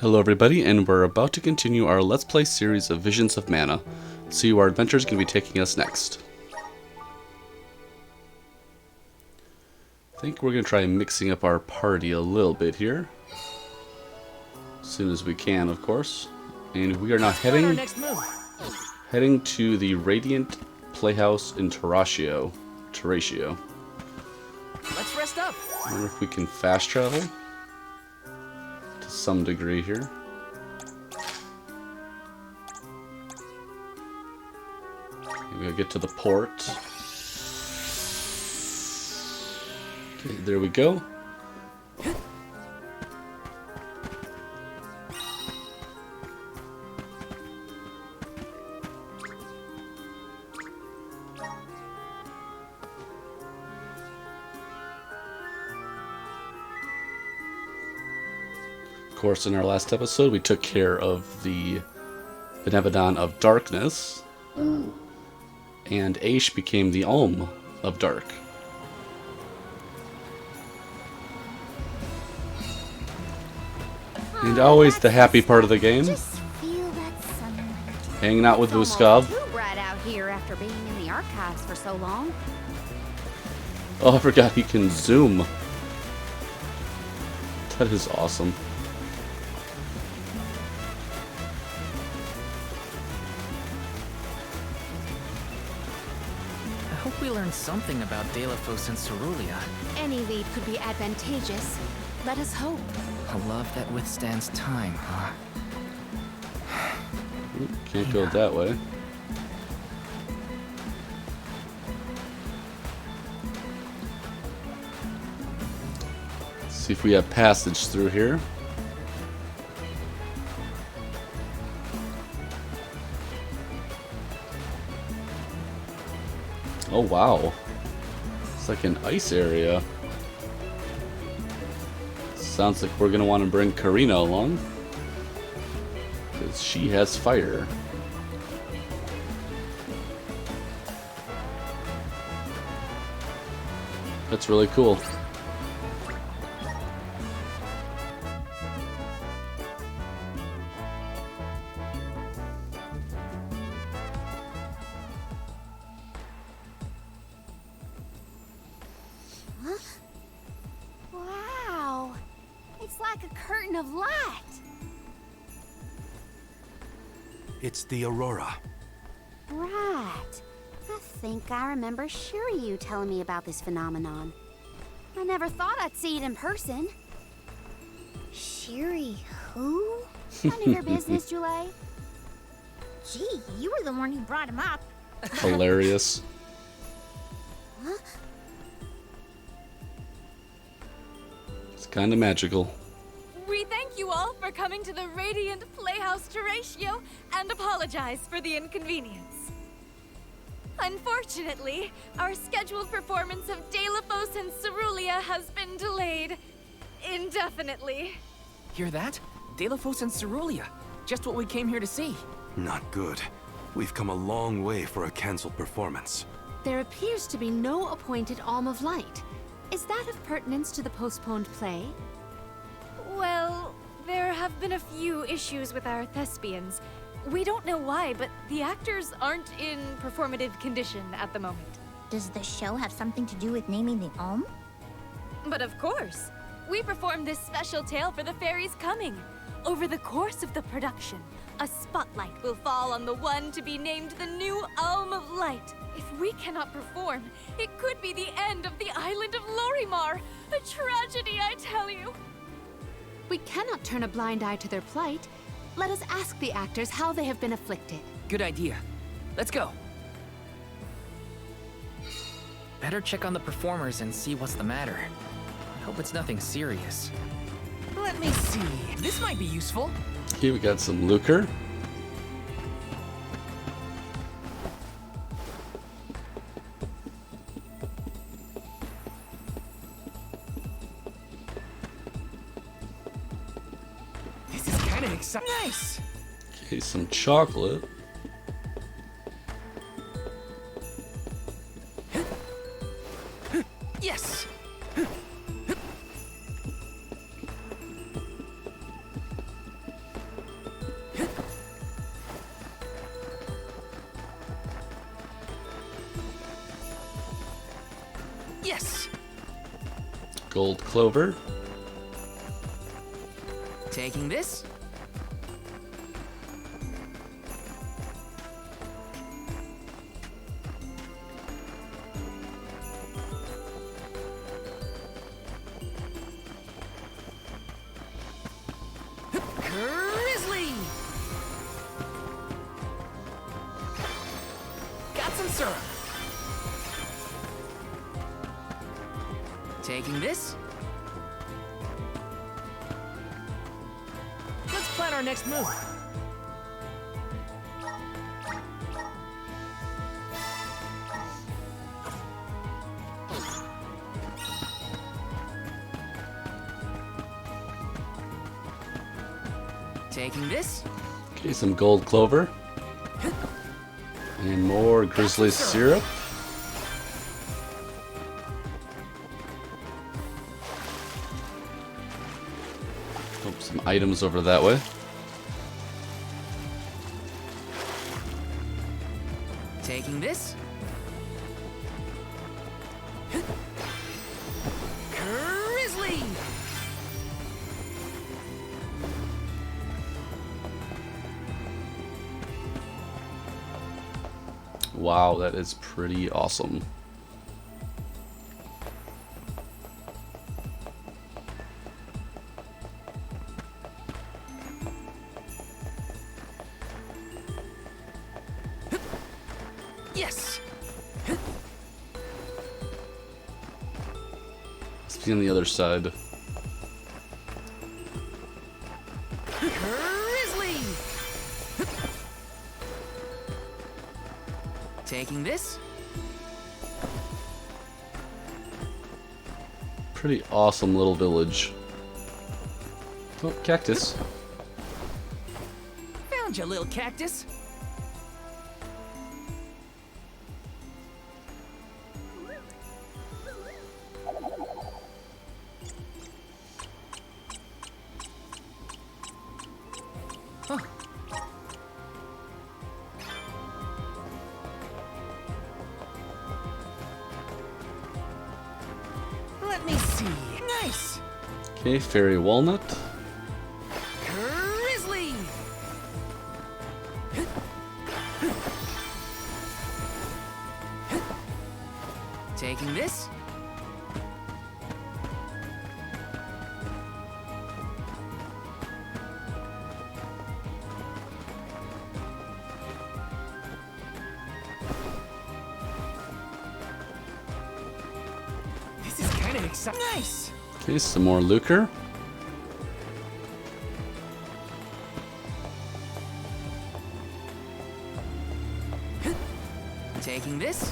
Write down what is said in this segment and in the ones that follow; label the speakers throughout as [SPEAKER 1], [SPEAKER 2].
[SPEAKER 1] Hello everybody, and we're about to continue our Let's Play series of Visions of Mana. See where our adventure is going to be taking us next. I think we're going to try mixing up our party a little bit here. As soon as we can, of course. And we are now heading to the Radiant Playhouse in Terratio.
[SPEAKER 2] Let's rest up.
[SPEAKER 1] I wonder if we can fast travel to some degree here. Maybe I'll get to the port. Okay, there we go. Of course, in our last episode, we took care of the Benevolent of Darkness, and Aish became the Alm of Dark. And always the happy part of the game, hanging out with Vuskov.
[SPEAKER 3] Right out here after being in the archives for so long.
[SPEAKER 1] Oh, I forgot he can zoom. That is awesome.
[SPEAKER 2] I hope we learned something about Delafos and Cerulia.
[SPEAKER 3] Any lead could be advantageous. Let us hope.
[SPEAKER 2] A love that withstands time, huh?
[SPEAKER 1] Can't go that way. Let's see if we have passage through here. Oh wow. It's like an ice area. Sounds like we're gonna want to bring Karina along, because she has fire. That's really cool.
[SPEAKER 3] Wow. It's like a curtain of light.
[SPEAKER 4] It's the Aurora.
[SPEAKER 3] Right. I think I remember Shiryu telling me about this phenomenon. I never thought I'd see it in person. Shiri who? None of your business, Jule.
[SPEAKER 5] Gee, you were the one who brought him up.
[SPEAKER 1] Hilarious.
[SPEAKER 3] Huh?
[SPEAKER 1] It's kind of magical.
[SPEAKER 6] We thank you all for coming to the Radiant Playhouse Terratio and apologize for the inconvenience. Unfortunately, our scheduled performance of Delafos and Cerulia has been delayed indefinitely.
[SPEAKER 2] Hear that? Delafos and Cerulia. Just what we came here to see.
[SPEAKER 4] Not good. We've come a long way for a cancelled performance.
[SPEAKER 3] There appears to be no appointed Alm of Light. Is that of pertinence to the postponed play?
[SPEAKER 6] Well, there have been a few issues with our thespians. We don't know why, but the actors aren't in performative condition at the moment.
[SPEAKER 5] Does the show have something to do with naming the Alm?
[SPEAKER 6] But of course, we performed this special tale for the fairies coming. Over the course of the production, a spotlight will fall on the one to be named the new Alm of Light. If we cannot perform, it could be the end of the island of Lorimar. A tragedy, I tell you.
[SPEAKER 3] We cannot turn a blind eye to their plight. Let us ask the actors how they have been afflicted.
[SPEAKER 2] Good idea. Let's go. Better check on the performers and see what's the matter. I hope it's nothing serious. Let me see. This might be useful.
[SPEAKER 1] Here we got some lucre.
[SPEAKER 2] This is kind of exciting. Nice.
[SPEAKER 1] Okay, some chocolate.
[SPEAKER 2] Yes.
[SPEAKER 1] gold clover.
[SPEAKER 2] Taking this. Grizzly! Got some syrup. Taking this. Let's plan our next move. Taking this.
[SPEAKER 1] Okay, some gold clover. And more grizzly syrup. Oh, some items over that way.
[SPEAKER 2] Taking this. Grizzly!
[SPEAKER 1] Wow, that is pretty awesome.
[SPEAKER 2] Yes!
[SPEAKER 1] Let's be on the other side.
[SPEAKER 2] Grizzly! Taking this.
[SPEAKER 1] Pretty awesome little village. Oh, cactus.
[SPEAKER 2] Found you, little cactus. Huh. Let me see. Nice.
[SPEAKER 1] Okay, fairy walnut.
[SPEAKER 2] Grizzly! Taking this. This is kind of exciting. Nice.
[SPEAKER 1] Okay, some more lucre.
[SPEAKER 2] Taking this.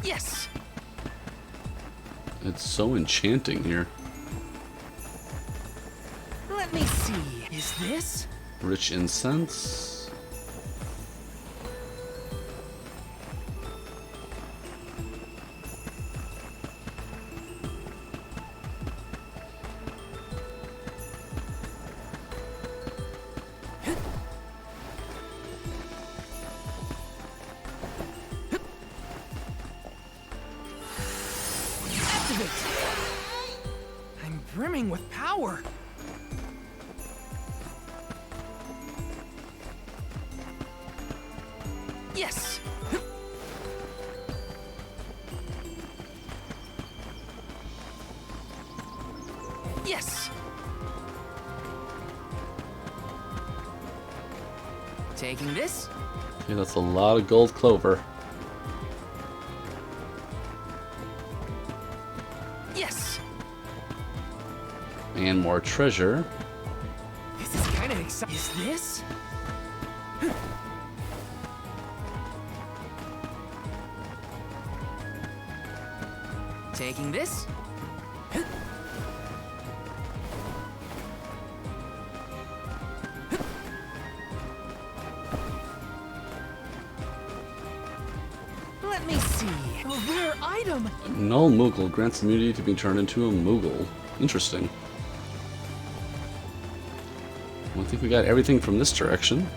[SPEAKER 2] Yes.
[SPEAKER 1] It's so enchanting here.
[SPEAKER 2] Let me see. Is this?
[SPEAKER 1] Rich incense.
[SPEAKER 2] Activate. I'm brimming with power. Yes. Yes. Taking this.
[SPEAKER 1] Okay, that's a lot of gold clover.
[SPEAKER 2] Yes.
[SPEAKER 1] And more treasure.
[SPEAKER 2] This is kind of exciting. Is this? Taking this. Let me see. A rare item!
[SPEAKER 1] Null Moogle grants immunity to be turned into a Moogle. Interesting. Well, I think we got everything from this direction.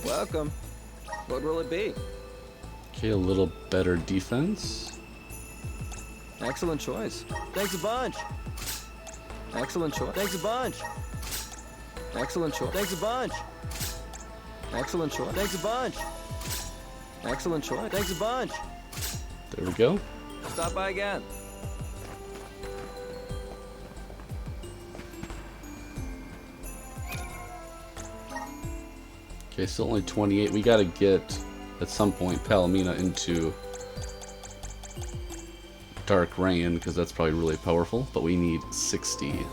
[SPEAKER 7] Welcome. What will it be?
[SPEAKER 1] Okay, a little better defense.
[SPEAKER 7] Excellent choice. Thanks a bunch. Excellent choice. Thanks a bunch. Excellent choice. Thanks a bunch. Excellent choice. Thanks a bunch. Excellent choice. Thanks a bunch.
[SPEAKER 1] There we go.
[SPEAKER 7] Stop by again.
[SPEAKER 1] Okay, still only 28. We gotta get, at some point, Palomina into Dark Rain, because that's probably really powerful, but we need 60.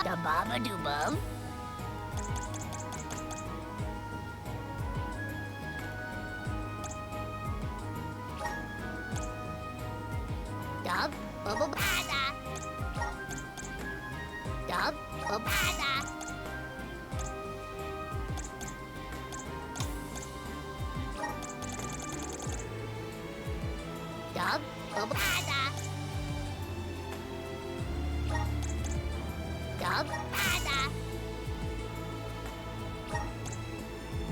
[SPEAKER 5] Da baba doo bum. Dub bubba bada. Dub bubba bada. Dub bubba bada. Dub bada.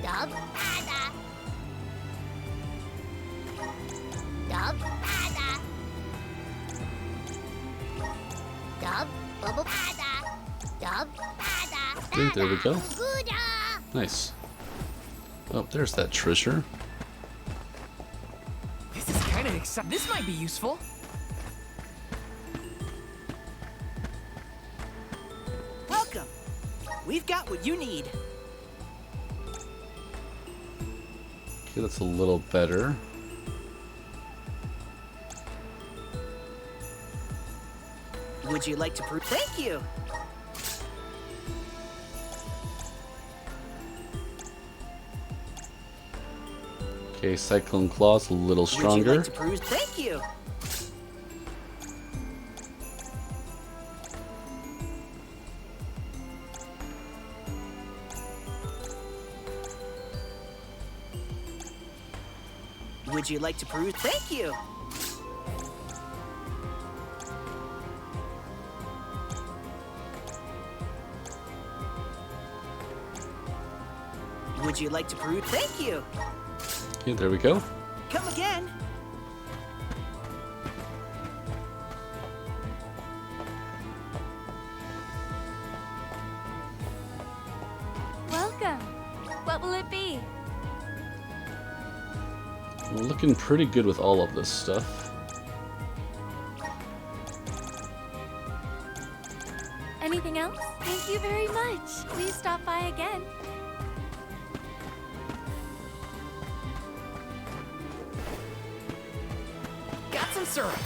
[SPEAKER 5] Dub bada. Dub bada. Dub bubba bada. Dub bada.
[SPEAKER 1] Okay, there we go.
[SPEAKER 5] Gouda.
[SPEAKER 1] Nice. Oh, there's that treasure.
[SPEAKER 2] This is kind of exciting. This might be useful.
[SPEAKER 8] Welcome. We've got what you need.
[SPEAKER 1] Okay, that's a little better.
[SPEAKER 8] Would you like to prove? Thank you.
[SPEAKER 1] Okay, Cyclone Claw's a little
[SPEAKER 8] Would you
[SPEAKER 1] stronger.
[SPEAKER 8] like to prove? Thank you. Would you like to prove? Thank you. Would you like to prove? Thank you.
[SPEAKER 1] Okay, there we go.
[SPEAKER 8] Come again.
[SPEAKER 6] Welcome. What will it be?
[SPEAKER 1] We're looking pretty good with all of this stuff.
[SPEAKER 6] Anything else? Thank you very much. Please stop by again.
[SPEAKER 2] Got some syrup.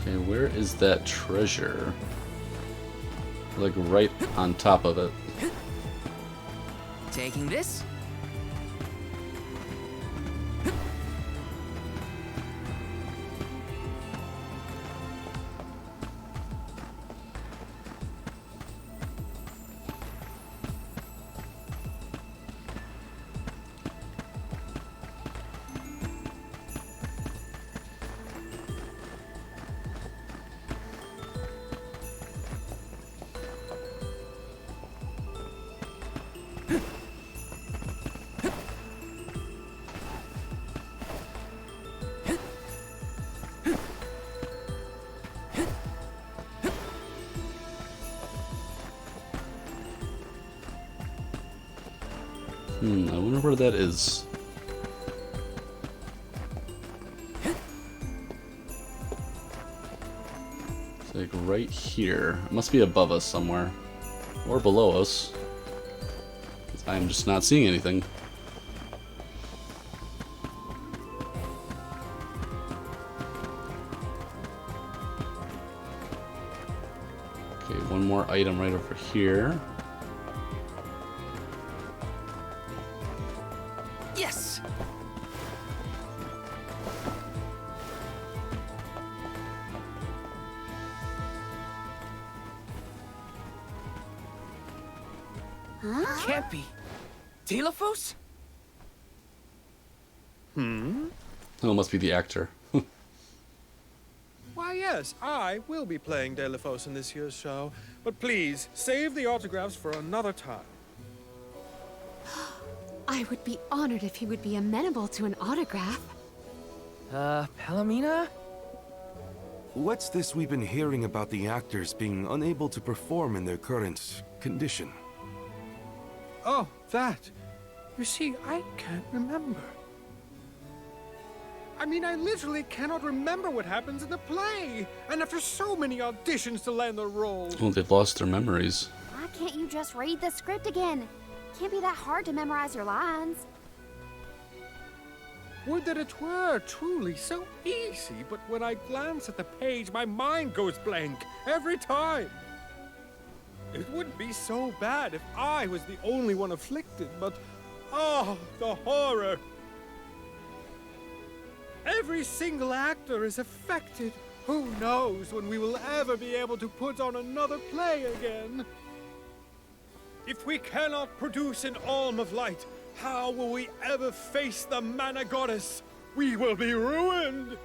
[SPEAKER 1] Okay, where is that treasure? Like right on top of it.
[SPEAKER 2] Taking this.
[SPEAKER 1] I wonder where that is. It's like right here. It must be above us somewhere. Or below us. 'Cause I'm just not seeing anything. Okay, one more item right over here.
[SPEAKER 2] Yes!
[SPEAKER 3] Huh?
[SPEAKER 2] Can't be. Telephos?
[SPEAKER 1] Oh, it must be the actor.
[SPEAKER 9] Why, yes, I will be playing Delphos in this year's show. But please, save the autographs for another time.
[SPEAKER 10] I would be honored if he would be amenable to an autograph.
[SPEAKER 7] Palomina?
[SPEAKER 4] What's this we've been hearing about the actors being unable to perform in their current condition?
[SPEAKER 9] Oh, that. You see, I can't remember. I mean, I literally cannot remember what happens in the play. And after so many auditions to land the role.
[SPEAKER 1] Oh, they've lost their memories.
[SPEAKER 3] Why can't you just read the script again? Can't be that hard to memorize your lines.
[SPEAKER 9] Would that it were truly so easy, but when I glance at the page, my mind goes blank every time. It wouldn't be so bad if I was the only one afflicted, but oh, the horror. Every single actor is affected. Who knows when we will ever be able to put on another play again? If we cannot produce an Alm of Light, how will we ever face the Mana Goddess? We will be ruined!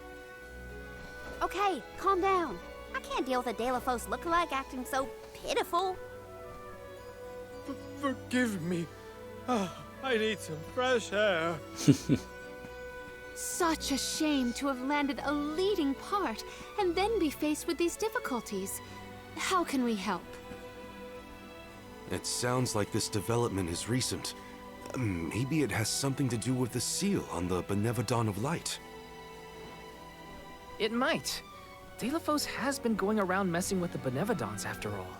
[SPEAKER 3] Okay, calm down. I can't deal with a Delphos lookalike acting so pitiful.
[SPEAKER 9] Forgive me. Ah, I need some fresh air.
[SPEAKER 10] Such a shame to have landed a leading part and then be faced with these difficulties. How can we help?
[SPEAKER 4] It sounds like this development is recent. Maybe it has something to do with the seal on the Benevodon of Light.
[SPEAKER 2] It might. Telephos has been going around messing with the Benevodons after all.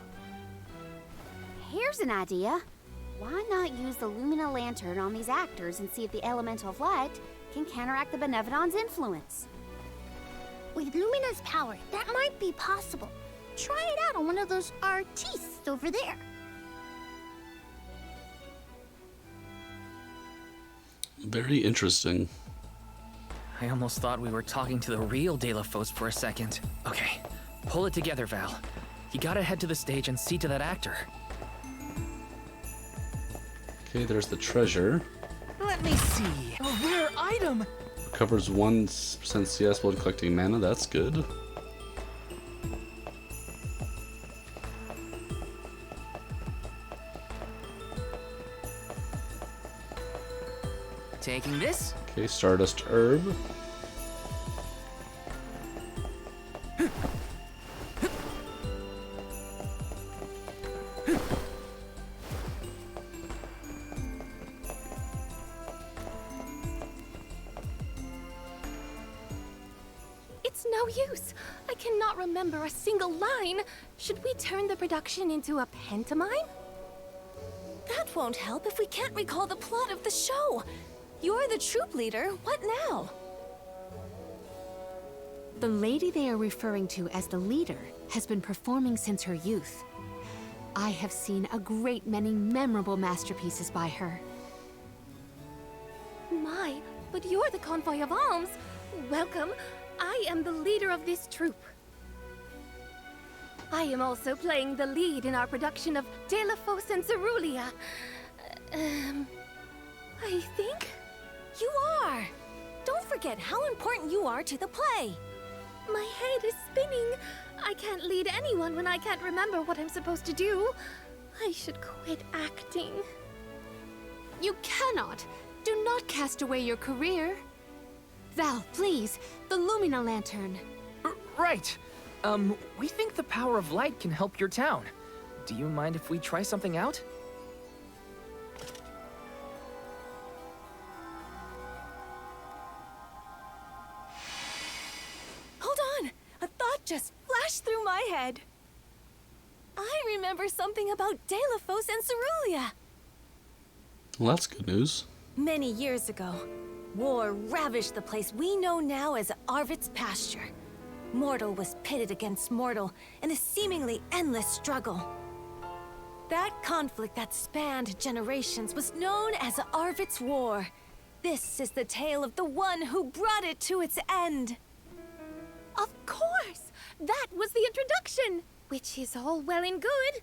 [SPEAKER 3] Here's an idea. Why not use the Lumina Lantern on these actors and see if the Elemental of Light can counteract the Benevodon's influence?
[SPEAKER 5] With Lumina's power, that might be possible. Try it out on one of those artistes over there.
[SPEAKER 1] Very interesting.
[SPEAKER 2] I almost thought we were talking to the real Telephos for a second. Okay, pull it together, Val. You gotta head to the stage and see to that actor.
[SPEAKER 1] Okay, there's the treasure.
[SPEAKER 2] Let me see. A rare item!
[SPEAKER 1] Recovers 1% CS while collecting mana. That's good.
[SPEAKER 2] Taking this.
[SPEAKER 1] Okay, Stardust Herb.
[SPEAKER 10] It's no use. I cannot remember a single line. Should we turn the production into a pantomime?
[SPEAKER 6] That won't help if we can't recall the plot of the show. You're the troop leader. What now?
[SPEAKER 10] The lady they are referring to as the leader has been performing since her youth. I have seen a great many memorable masterpieces by her.
[SPEAKER 11] My, but you're the convoy of alms. Welcome. I am the leader of this troop. I am also playing the lead in our production of Telephos and Cerulean. I think?
[SPEAKER 6] You are! Don't forget how important you are to the play.
[SPEAKER 11] My head is spinning. I can't lead anyone when I can't remember what I'm supposed to do. I should quit acting.
[SPEAKER 10] You cannot! Do not cast away your career. Val, please, the Lumina Lantern.
[SPEAKER 2] Right. We think the power of light can help your town. Do you mind if we try something out?
[SPEAKER 6] just flashed through my head. I remember something about Delaphos and Cerulia.
[SPEAKER 1] Well, that's good news.
[SPEAKER 6] Many years ago, war ravaged the place we know now as Arvid's pasture. Mortal was pitted against mortal in a seemingly endless struggle. That conflict that spanned generations was known as Arvid's War. This is the tale of the one who brought it to its end.
[SPEAKER 11] Of course! That was the introduction! Which is all well and good,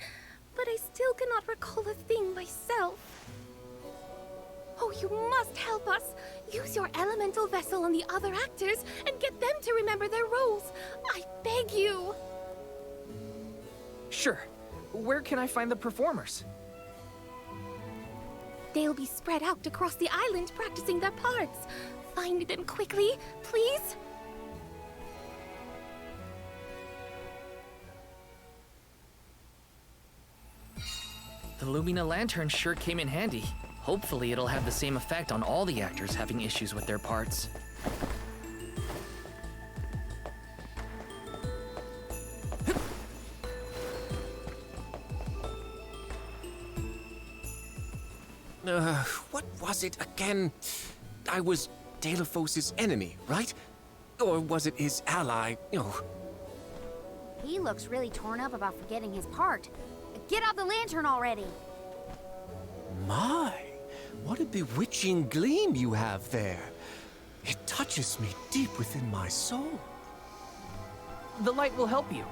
[SPEAKER 11] but I still cannot recall a thing myself. Oh, you must help us! Use your elemental vessel on the other actors and get them to remember their roles. I beg you!
[SPEAKER 2] Sure. Where can I find the performers?
[SPEAKER 11] They'll be spread out across the island practicing their parts. Find them quickly, please.
[SPEAKER 2] The Lumina lantern sure came in handy. Hopefully it'll have the same effect on all the actors having issues with their parts.
[SPEAKER 12] What was it again? I was Delaphos' enemy, right? Or was it his ally? Oh.
[SPEAKER 3] He looks really torn up about forgetting his part. Get out the lantern already!
[SPEAKER 12] My, what a bewitching gleam you have there. It touches me deep within my soul.
[SPEAKER 2] The light will help you.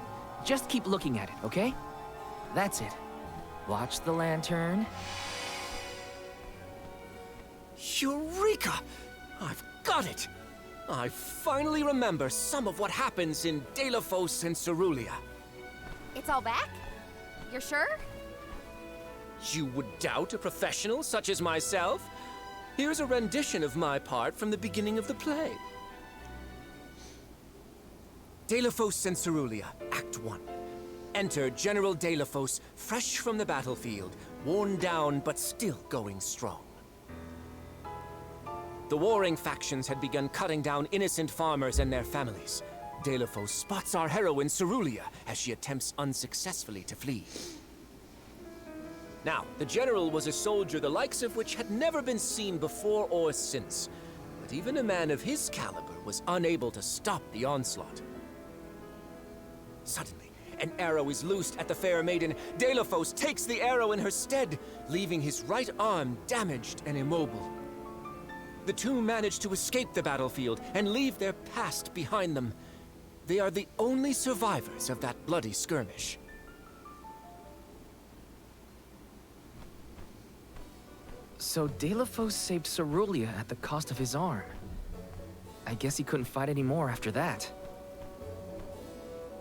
[SPEAKER 2] Just keep looking at it, okay? That's it. Watch the lantern.
[SPEAKER 12] Eureka! I've got it! I finally remember some of what happens in Delaphos and Cerulia.
[SPEAKER 3] It's all back? You're sure?
[SPEAKER 12] You would doubt a professional such as myself? Here's a rendition of my part from the beginning of the play. Delaphos and Cerulia, Act 1. Enter General Delaphos, fresh from the battlefield, worn down but still going strong. The warring factions had begun cutting down innocent farmers and their families. Delaphos spots our heroine Cerulia as she attempts unsuccessfully to flee. Now, the general was a soldier the likes of which had never been seen before or since. But even a man of his caliber was unable to stop the onslaught. Suddenly, an arrow is loosed at the fair maiden. Delaphos takes the arrow in her stead, leaving his right arm damaged and immobile. The two manage to escape the battlefield and leave their past behind them. They are the only survivors of that bloody skirmish.
[SPEAKER 2] So Delaphos saved Cerulia at the cost of his arm. I guess he couldn't fight anymore after that.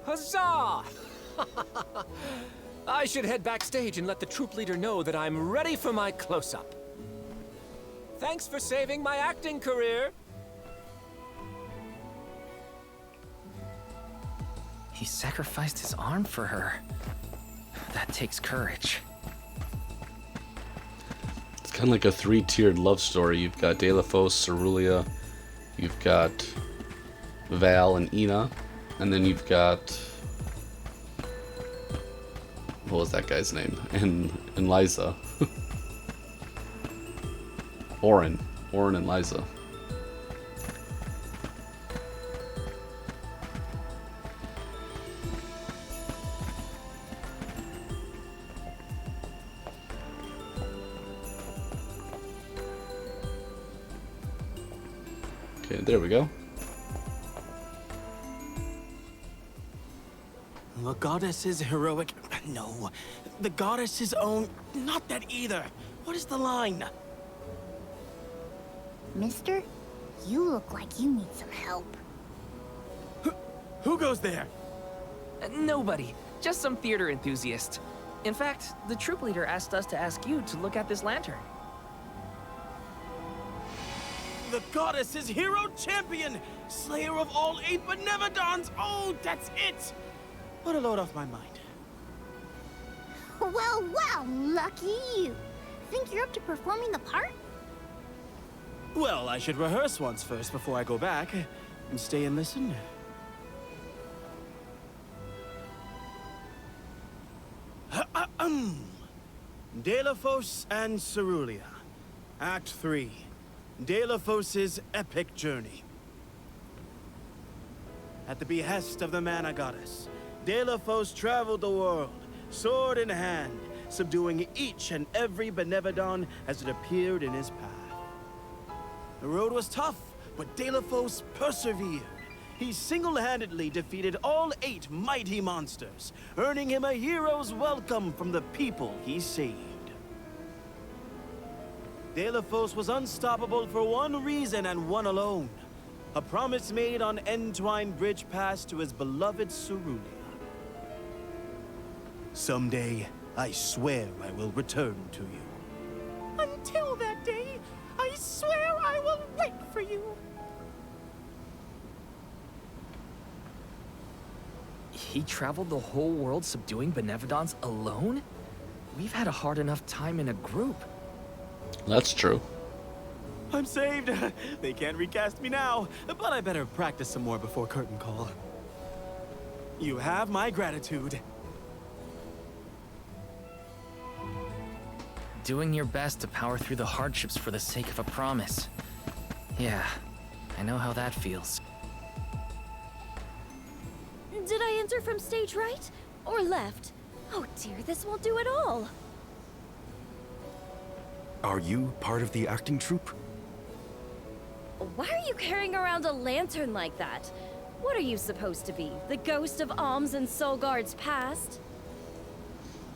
[SPEAKER 12] Huzzah! I should head backstage and let the troop leader know that I'm ready for my close-up. Thanks for saving my acting career.
[SPEAKER 2] He sacrificed his arm for her. That takes courage.
[SPEAKER 1] It's kind of like a three-tiered love story. You've got Delaphos, Cerulia, you've got Val and Hinna, and then you've got... what was that guy's name? And Liza. Orin and Liza. Okay, there we go.
[SPEAKER 8] The goddess's heroic... No. The goddess's own... Not that either. What is the line?
[SPEAKER 5] Mister, you look like you need some help.
[SPEAKER 8] Who goes there?
[SPEAKER 2] Nobody. Just some theater enthusiast. In fact, the troop leader asked us to ask you to look at this lantern.
[SPEAKER 8] The goddess's hero champion! Slayer of all 8 Benevodons! Oh, that's it! What a load off my mind.
[SPEAKER 5] Well, well, lucky you. Think you're up to performing the part?
[SPEAKER 8] Well, I should rehearse once first before I go back. And stay and listen. Delophos and Cerulia. Act 3. Delophos' epic journey. At the behest of the Mana Goddess, Delophos traveled the world, sword in hand, subduing each and every Benevodon as it appeared in his path. The road was tough, but Delophos persevered. He single-handedly defeated all 8 mighty monsters, earning him a hero's welcome from the people he saved. Delophos was unstoppable for one reason and one alone. A promise made on Entwine Bridge Pass to his beloved Cerulia. Someday, I swear I will return to you.
[SPEAKER 11] Until that day, I swear I will wait for you.
[SPEAKER 2] He traveled the whole world subduing Benevodons alone? We've had a hard enough time in a group.
[SPEAKER 1] That's true.
[SPEAKER 8] I'm saved. They can't recast me now, but I better practice some more before curtain call. You have my gratitude.
[SPEAKER 2] Doing your best to power through the hardships for the sake of a promise. Yeah, I know how that feels.
[SPEAKER 6] Did I enter from stage right? Or left? Oh dear, this won't do at all.
[SPEAKER 4] Are you part of the acting troupe?
[SPEAKER 6] Why are you carrying around a lantern like that? What are you supposed to be? The ghost of Alms and Solgard's past?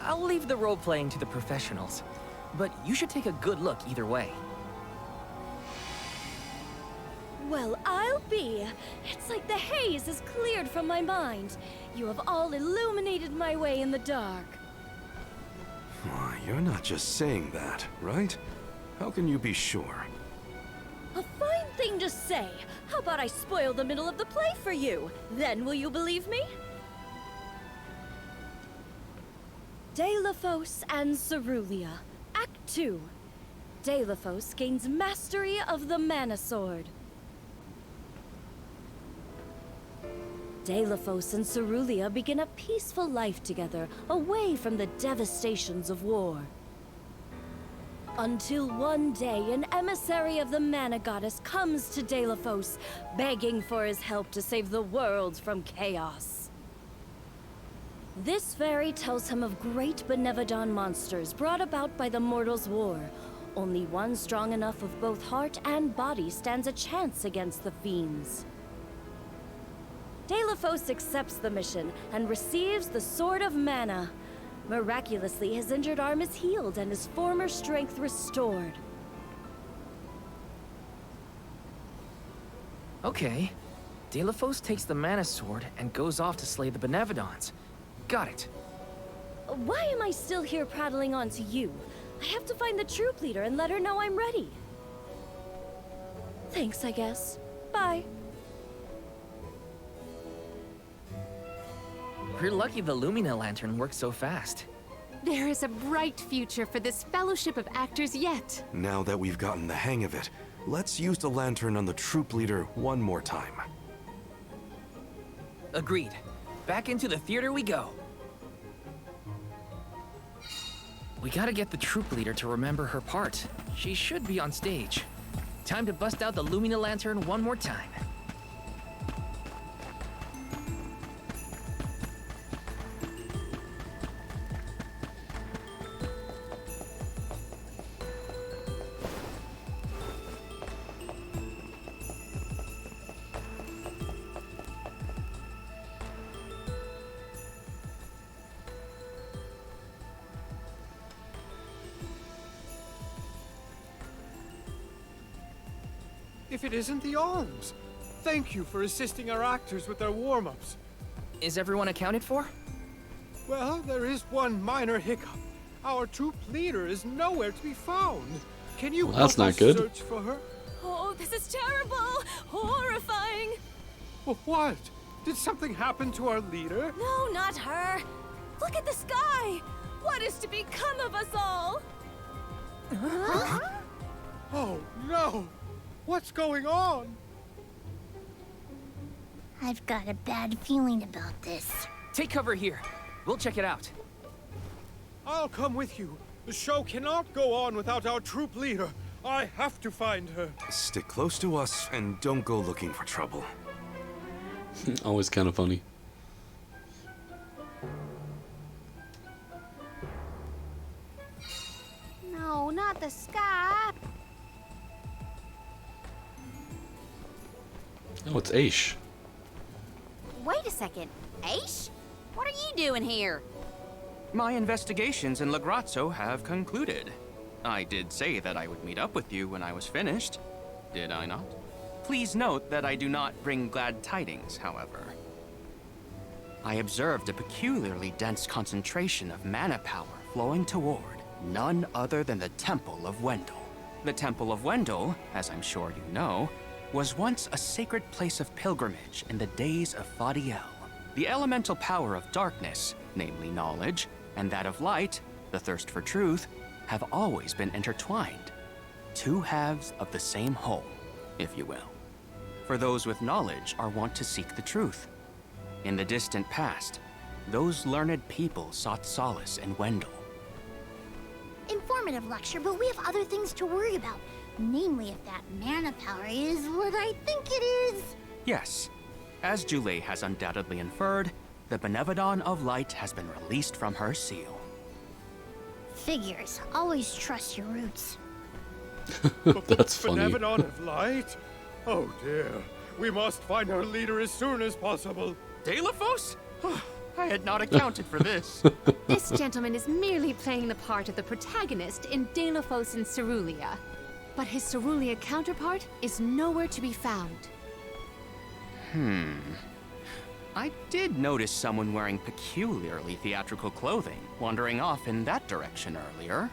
[SPEAKER 2] I'll leave the role-playing to the professionals, but you should take a good look either way.
[SPEAKER 6] Well, I'll be. It's like the haze is cleared from my mind. You have all illuminated my way in the dark.
[SPEAKER 4] Why, you're not just saying that, right? How can you be sure?
[SPEAKER 6] A fine thing to say. How about I spoil the middle of the play for you? Then will you believe me? Delophos and Cerulia. Act 2. Delophos gains mastery of the Mana Sword. Delophos and Cerulia begin a peaceful life together, away from the devastations of war. Until one day, an emissary of the Mana Goddess comes to Delophos, begging for his help to save the world from chaos. This fairy tells him of great Benevodon monsters brought about by the Mortals' War. Only one strong enough of both heart and body stands a chance against the fiends. Delophos accepts the mission and receives the Sword of Mana. Miraculously, his injured arm is healed and his former strength restored.
[SPEAKER 2] Okay. Delophos takes the Mana Sword and goes off to slay the Benevodons. Got it.
[SPEAKER 6] Why am I still here prattling on to you? I have to find the troop leader and let her know I'm ready. Thanks, I guess. Bye.
[SPEAKER 2] We're lucky the Lumina lantern works so fast.
[SPEAKER 10] There is a bright future for this fellowship of actors yet.
[SPEAKER 4] Now that we've gotten the hang of it, let's use the lantern on the troop leader one more time.
[SPEAKER 2] Agreed. Back into the theater we go. We gotta get the troop leader to remember her part. She should be on stage. Time to bust out the Lumina lantern one more time.
[SPEAKER 9] If it isn't the Alms, thank you for assisting our actors with their warm-ups.
[SPEAKER 2] Is everyone accounted for?
[SPEAKER 9] Well, there is one minor hiccup. Our troop leader is nowhere to be found. Can you
[SPEAKER 1] Well, that's
[SPEAKER 9] help
[SPEAKER 1] not
[SPEAKER 9] us
[SPEAKER 1] good.
[SPEAKER 9] search for her?
[SPEAKER 6] Oh, this is terrible! Horrifying!
[SPEAKER 9] What? Did something happen to our leader?
[SPEAKER 6] No, not her! Look at the sky! What is to become of us all?
[SPEAKER 9] Oh, no! What's going on?
[SPEAKER 5] I've got a bad feeling about this.
[SPEAKER 2] Take cover here. We'll check it out.
[SPEAKER 9] I'll come with you. The show cannot go on without our troop leader. I have to find her.
[SPEAKER 4] Stick close to us and don't go looking for trouble.
[SPEAKER 1] Always kind of funny.
[SPEAKER 3] No, not the sky.
[SPEAKER 1] Oh, it's Aish.
[SPEAKER 3] Wait a second. Aish? What are you doing here?
[SPEAKER 13] My investigations in Lagrazzo have concluded. I did say that I would meet up with you when I was finished. Did I not? Please note that I do not bring glad tidings, however. I observed a peculiarly dense concentration of mana power flowing toward none other than the Temple of Wendell. The Temple of Wendell, as I'm sure you know, was once a sacred place of pilgrimage in the days of Fadiel. The elemental power of darkness, namely knowledge, and that of light, the thirst for truth, have always been intertwined. Two halves of the same whole, if you will. For those with knowledge are wont to seek the truth. In the distant past, those learned people sought solace in Wendell.
[SPEAKER 5] Informative lecture, but we have other things to worry about. Namely, if that mana power is what I think it is.
[SPEAKER 13] Yes, as Jule has undoubtedly inferred, the Benevodon of Light has been released from her seal.
[SPEAKER 5] Figures. Always trust your roots.
[SPEAKER 1] That's funny.
[SPEAKER 9] Benevodon of Light? Oh dear. We must find our leader as soon as possible.
[SPEAKER 13] Delaphos? I had not accounted for this.
[SPEAKER 10] This gentleman is merely playing the part of the protagonist in Delaphos and Cerulia. But his Cerulia counterpart is nowhere to be found.
[SPEAKER 13] I did notice someone wearing peculiarly theatrical clothing, wandering off in that direction earlier.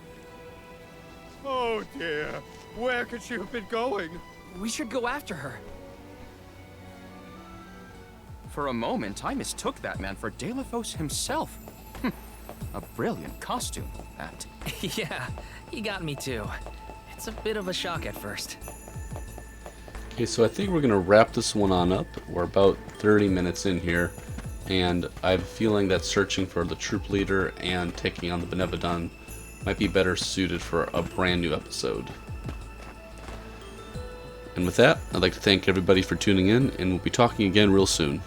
[SPEAKER 9] Oh dear. Where could she have been going?
[SPEAKER 2] We should go after her.
[SPEAKER 13] For a moment, I mistook that man for Delaphos himself. A brilliant costume, that.
[SPEAKER 2] Yeah, he got me too. It's a bit of a shock at first.
[SPEAKER 1] Okay, so I think we're going to wrap this one on up. We're about 30 minutes in here, and I have a feeling that searching for the troop leader and taking on the Benevodon might be better suited for a brand new episode. And with that, I'd like to thank everybody for tuning in, and we'll be talking again real soon.